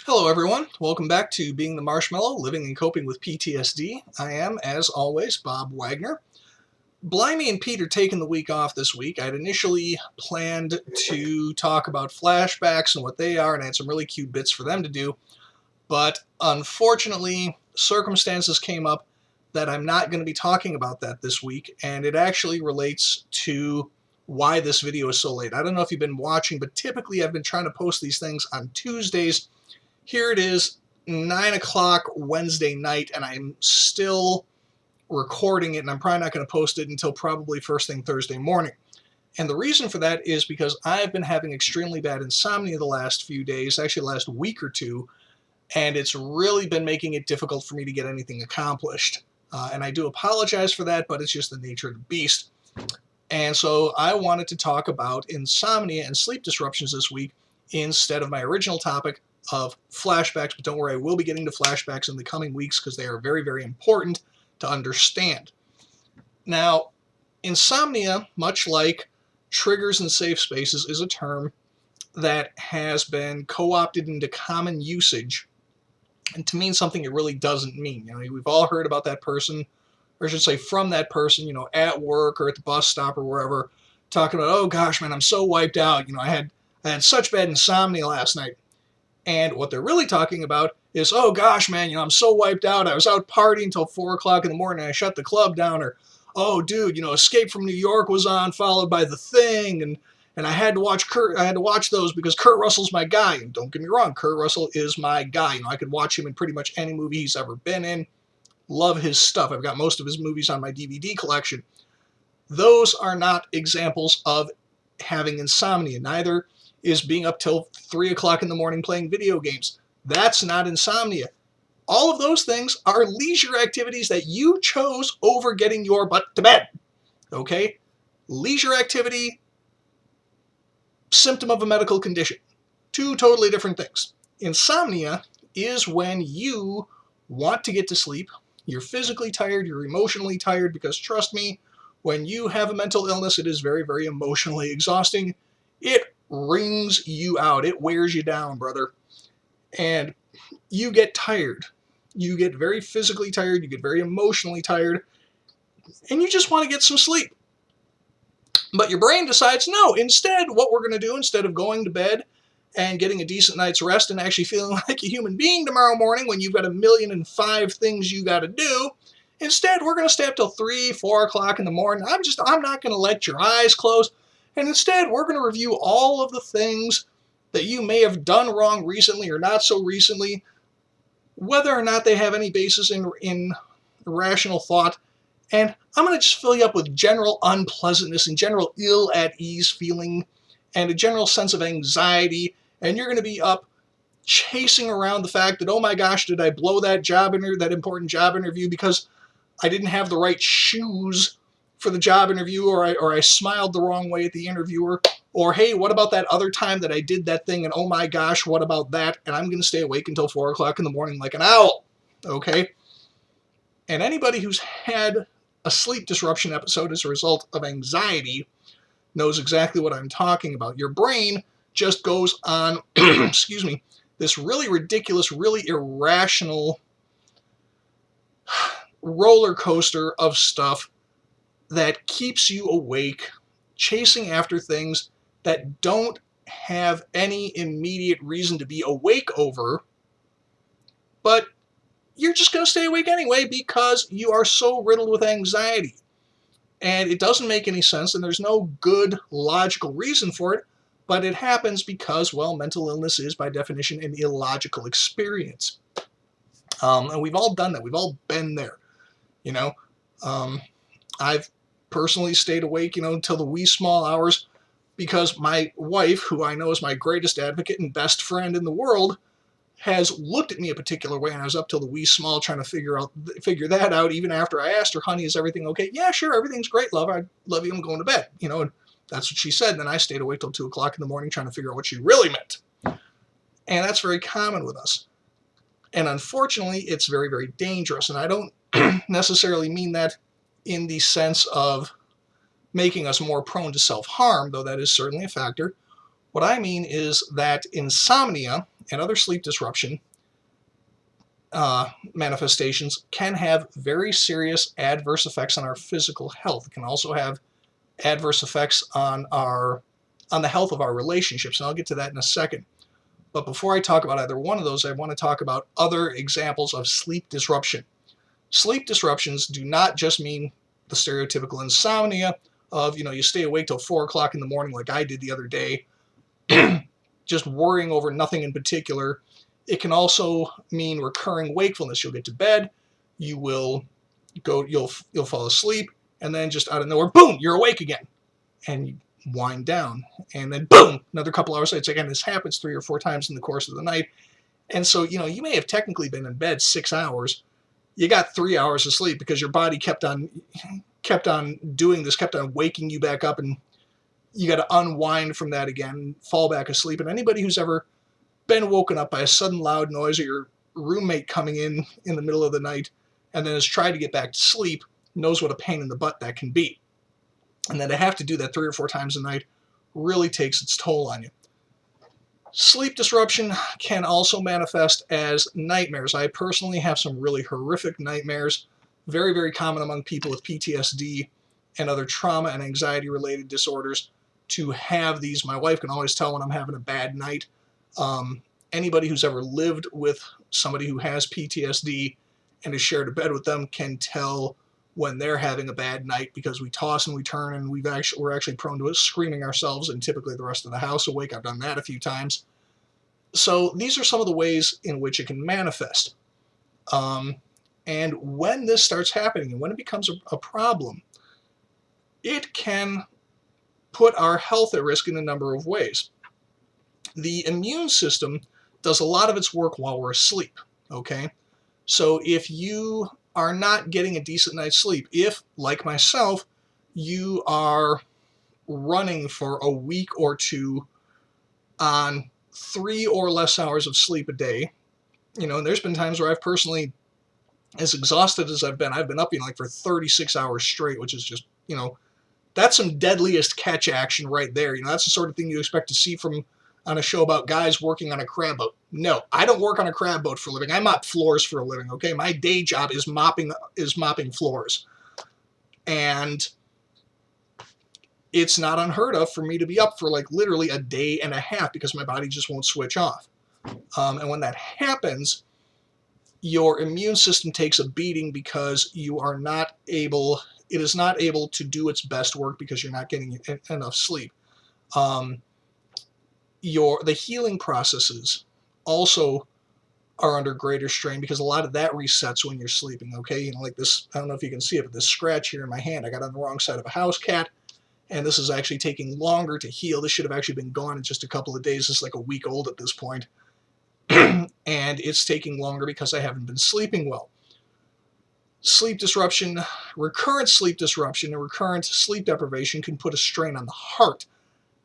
Hello everyone, welcome back to Being the Marshmallow, Living and Coping with PTSD. I am, as always, Bob Wagner. Blimey and Pete are taking the week off this week. I'd initially planned to talk about flashbacks and what they are, and I had some really cute bits for them to do, but unfortunately, circumstances came up that I'm not going to be talking about that this week, and it actually relates to why this video is so late. I don't know if you've been watching, but typically I've been trying to post these things on Tuesdays. Here it is, 9 o'clock Wednesday night, and I'm still recording it, and I'm probably not going to post it until probably first thing Thursday morning. And the reason for that is because I've been having extremely bad insomnia the last few days, actually the last week or two, and it's really been making it difficult for me to get anything accomplished. And I do apologize for that, but it's just the nature of the beast. And so I wanted to talk about insomnia and sleep disruptions this week instead of my original topic of flashbacks, but don't worry, I will be getting to flashbacks in the coming weeks because they are very, very important to understand. Now, insomnia, much like triggers and safe spaces, is a term that has been co-opted into common usage and to mean something it really doesn't mean. We've all heard about that person, or I should say from that person, at work or at the bus stop or wherever, talking about, oh gosh, man, I'm so wiped out. I had such bad insomnia last night. And what they're really talking about is, oh gosh, man, I'm so wiped out. I was out partying until 4 o'clock in the morning. I shut the club down. Or, oh, dude, Escape from New York was on, followed by The Thing, and I had to watch those because Kurt Russell's my guy. And don't get me wrong, Kurt Russell is my guy. I could watch him in pretty much any movie he's ever been in. Love his stuff. I've got most of his movies on my DVD collection. Those are not examples of having insomnia. Neither is being up till 3 o'clock in the morning playing video games. That's not insomnia. All of those things are leisure activities that you chose over getting your butt to bed. Okay? Leisure activity, symptom of a medical condition. Two totally different things. Insomnia is when you want to get to sleep, you're physically tired, you're emotionally tired, because trust me, when you have a mental illness, it is very, very emotionally exhausting. It wrings you out. It wears you down, brother. And you get tired. You get very physically tired. You get very emotionally tired. And you just want to get some sleep. But your brain decides, no, instead, what we're going to do, instead of going to bed and getting a decent night's rest and actually feeling like a human being tomorrow morning when you've got 1,000,005 things you got to do, instead, we're going to stay up till 3, 4 o'clock in the morning. I'm not going to let your eyes close. And instead, we're going to review all of the things that you may have done wrong recently or not so recently, whether or not they have any basis in rational thought. And I'm going to just fill you up with general unpleasantness and general ill-at-ease feeling and a general sense of anxiety. And you're going to be up chasing around the fact that, oh my gosh, did I blow that important job interview because I didn't have the right shoes for the job interview, or I smiled the wrong way at the interviewer, or hey, what about that other time that I did that thing, and oh my gosh, what about that? And I'm going to stay awake until 4 o'clock in the morning like an owl, okay? And anybody who's had a sleep disruption episode as a result of anxiety knows exactly what I'm talking about. Your brain just goes on, excuse me, this really ridiculous, really irrational roller coaster of stuff that keeps you awake, chasing after things that don't have any immediate reason to be awake over, but you're just going to stay awake anyway because you are so riddled with anxiety. And it doesn't make any sense, and there's no good logical reason for it, but it happens because, well, mental illness is by definition an illogical experience. And we've all done that. We've all been there. I've personally stayed awake, until the wee small hours because my wife, who I know is my greatest advocate and best friend in the world, has looked at me a particular way, and I was up till the wee small trying to figure that out, even after I asked her, honey, is everything okay? Yeah, sure, everything's great, love. I love you, I'm going to bed, and that's what she said. And then I stayed awake till 2 o'clock in the morning trying to figure out what she really meant. And that's very common with us. And unfortunately, it's very, very dangerous. And I don't necessarily mean that in the sense of making us more prone to self-harm, though that is certainly a factor. What I mean is that insomnia, and other sleep disruption manifestations can have very serious adverse effects on our physical health. It can also have adverse effects on the health of our relationships, and I'll get to that in a second. But before I talk about either one of those, I want to talk about other examples of sleep disruption. Sleep disruptions do not just mean the stereotypical insomnia of, you stay awake till 4 o'clock in the morning like I did the other day, just worrying over nothing in particular. It can also mean recurring wakefulness. You'll get to bed, you'll fall asleep, and then just out of nowhere, boom, you're awake again. And you wind down, and then boom, another couple hours later. Again, this happens 3 or 4 times in the course of the night. And so, you may have technically been in bed 6 hours. You got 3 hours of sleep because your body kept on doing this, kept on waking you back up, and you got to unwind from that again, fall back asleep. And anybody who's ever been woken up by a sudden loud noise or your roommate coming in the middle of the night and then has tried to get back to sleep knows what a pain in the butt that can be. And then to have to do that 3 or 4 times a night really takes its toll on you. Sleep disruption can also manifest as nightmares. I personally have some really horrific nightmares, very, very common among people with PTSD and other trauma and anxiety-related disorders to have these. My wife can always tell when I'm having a bad night. Anybody who's ever lived with somebody who has PTSD and has shared a bed with them can tell when they're having a bad night, because we toss and we turn, and we're actually prone to screaming ourselves and typically the rest of the house awake. I've done that a few times. So these are some of the ways in which it can manifest. And when this starts happening and when it becomes a problem, it can put our health at risk in a number of ways. The immune system does a lot of its work while we're asleep, okay? So if you are not getting a decent night's sleep, if, like myself, you are running for a week or two on 3 or less hours of sleep a day, and there's been times where I've personally, as exhausted as I've been up, for 36 hours straight, which is just, that's some deadliest catch action right there. That's the sort of thing you expect to see on a show about guys working on a crab boat. No, I don't work on a crab boat for a living. I mop floors for a living, okay? My day job is mopping floors. And it's not unheard of for me to be up for literally a day and a half because my body just won't switch off. And when that happens, your immune system takes a beating because it is not able to do its best work because you're not getting enough sleep. The healing processes also are under greater strain because a lot of that resets when you're sleeping, okay? Like this, I don't know if you can see it, but this scratch here in my hand, I got on the wrong side of a house cat, and this is actually taking longer to heal. This should have actually been gone in just a couple of days. It's like a week old at this point. And it's taking longer because I haven't been sleeping well. Sleep disruption, recurrent sleep disruption, and recurrent sleep deprivation can put a strain on the heart.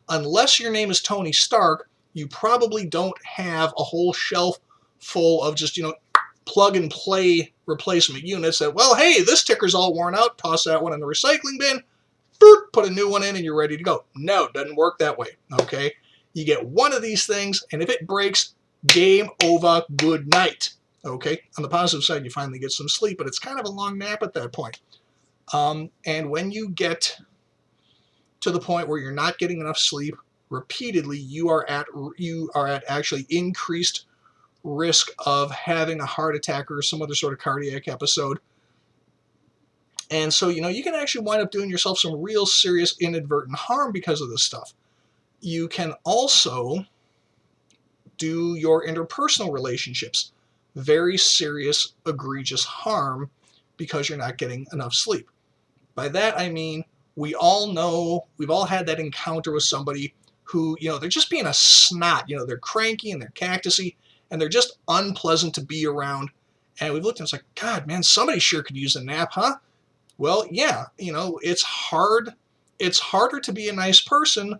Unless your name is Tony Stark, you probably don't have a whole shelf full of just, plug and play replacement units that, well, hey, this ticker's all worn out, toss that one in the recycling bin, put a new one in, and you're ready to go. No, it doesn't work that way, okay? You get one of these things, and if it breaks, game over, good night, okay? On the positive side, you finally get some sleep, but it's kind of a long nap at that point. And when you get to the point where you're not getting enough sleep repeatedly, you are at actually increased risk of having a heart attack or some other sort of cardiac episode. And so, you can actually wind up doing yourself some real serious inadvertent harm because of this stuff. You can also do your interpersonal relationships very serious, egregious harm because you're not getting enough sleep. By that, I mean, we all know, we've all had that encounter with somebody who, they're just being a snot. They're cranky and they're cactusy and they're just unpleasant to be around. And we've looked and it's like, God, man, somebody sure could use a nap, huh? Well, yeah, it's hard. It's harder to be a nice person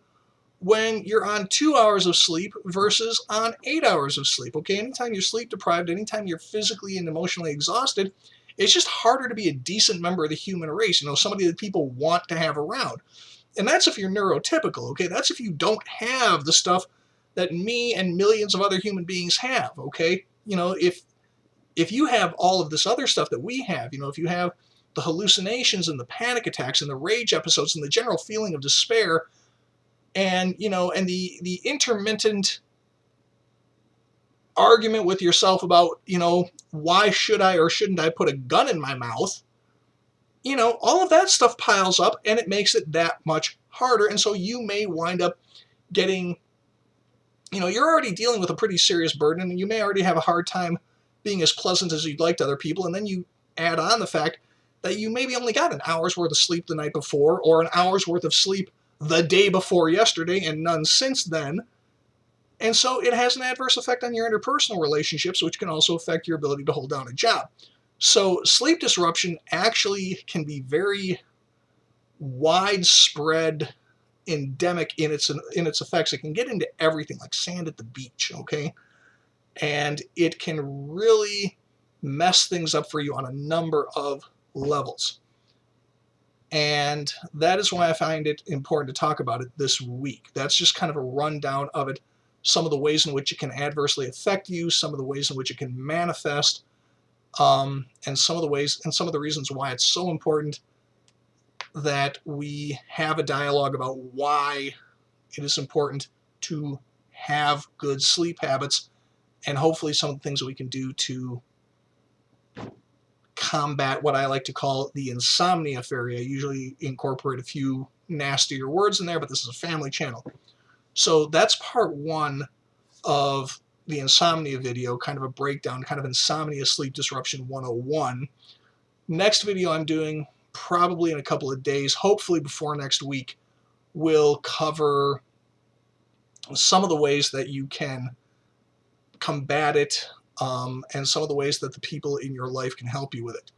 when you're on 2 hours of sleep versus on 8 hours of sleep, okay? Anytime you're sleep deprived, anytime you're physically and emotionally exhausted, it's just harder to be a decent member of the human race, somebody that people want to have around. And that's if you're neurotypical, okay? That's if you don't have the stuff that me and millions of other human beings have, okay? You know, if you have all of this other stuff that we have, you know, if you have the hallucinations and the panic attacks and the rage episodes and the general feeling of despair and, you know, and the intermittent argument with yourself about, you know, why should I or shouldn't I put a gun in my mouth, you know, all of that stuff piles up and it makes it that much harder. And so you may wind up getting, you know, you're already dealing with a pretty serious burden and you may already have a hard time being as pleasant as you'd like to other people. And then you add on the fact that you maybe only got an hour's worth of sleep the night before or an hour's worth of sleep the day before yesterday and none since then. And so it has an adverse effect on your interpersonal relationships, which can also affect your ability to hold down a job. So sleep disruption actually can be very widespread, endemic in its effects. It can get into everything, like sand at the beach, okay? And it can really mess things up for you on a number of levels. And that is why I find it important to talk about it this week. That's just kind of a rundown of it. Some of the ways in which it can adversely affect you, some of the ways in which it can manifest, and some of the ways and some of the reasons why it's so important that we have a dialogue about why it is important to have good sleep habits, and hopefully some of the things that we can do to combat what I like to call the insomnia fairy. I usually incorporate a few nastier words in there, but this is a family channel. So that's part one of the insomnia video, kind of a breakdown, kind of insomnia sleep disruption 101. Next video I'm doing probably in a couple of days, hopefully before next week, will cover some of the ways that you can combat it, and some of the ways that the people in your life can help you with it.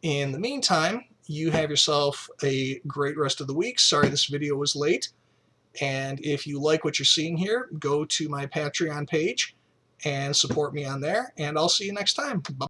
In the meantime, you have yourself a great rest of the week. Sorry this video was late. And if you like what you're seeing here, go to my Patreon page and support me on there. And I'll see you next time. Bye.